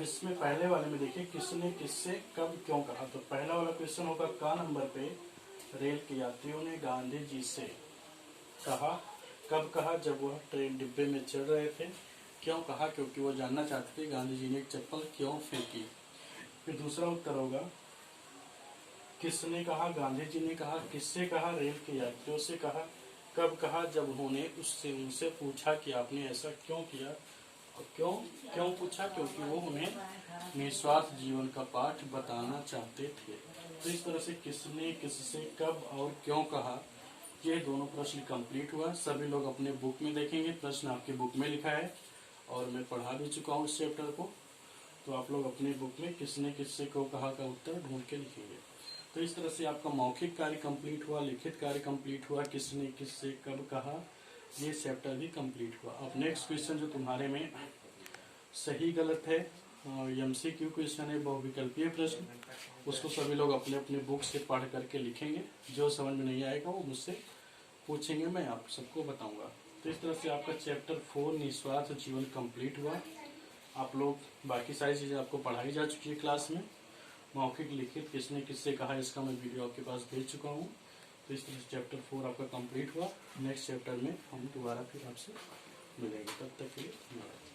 अब इसमें पहले वाले में देखिए किसने किससे कब क्यों कहा। तो पहला वाला क्वेश्चन होगा का नंबर पे रेल के यात्रियों ने गांधी जी से कहा। कब कहा? जब वह ट्रेन डिब्बे में चढ़ रहे थे। क्यों कहा? क्योंकि वो जानना चाहते थे गांधी जी ने एक चप्पल क्यों फेंकी। फिर दूसरा उत्तर होगा किसने कहा? गांधी जी ने कहा। किससे कहा? रेल के यात्रियों से कहा। कब कहा? जब उन्होंने उनसे पूछा कि आपने ऐसा क्यों किया। और क्यों क्यों पूछा? क्योंकि वो उन्हें निस्वार्थ जीवन का पाठ बताना चाहते थे। तो इस तरह से किसने किससे कब और क्यों कहा, ये दोनों प्रश्न कंप्लीट हुआ। सभी लोग अपने बुक में देखेंगे, प्रश्न आपकी बुक में लिखा है और मैं पढ़ा भी चुका हूँ इस चैप्टर को। तो आप लोग अपने बुक में किसने किससे क्यों कहा का उत्तर ढूंढ के लिखेंगे। तो इस तरह से आपका मौखिक कार्य कंप्लीट हुआ, लिखित कार्य कंप्लीट हुआ, किसने किससे कब कहा, ये चैप्टर भी कंप्लीट हुआ। अब नेक्स्ट क्वेश्चन जो तुम्हारे में सही गलत है, एमसीक्यू क्वेश्चन है, बहुविकल्पीय प्रश्न, उसको सभी लोग अपने अपने बुक से पढ़ करके लिखेंगे। जो समझ में नहीं आएगा वो मुझसे पूछेंगे, मैं आप सबको बताऊंगा। तो इस तरह से आपका चैप्टर 4 निस्वार्थ जीवन कंप्लीट हुआ। आप लोग बाकी सारी चीज़ें आपको पढ़ाई जा चुकी है क्लास में। मौखिक लिखित किसने किससे कहा, इसका मैं वीडियो आपके पास भेज चुका हूँ। तो इस तरह से चैप्टर 4 आपका कंप्लीट हुआ। नेक्स्ट चैप्टर में हम दोबारा फिर आपसे मिलेंगे, तब तक के लिए धन्यवाद।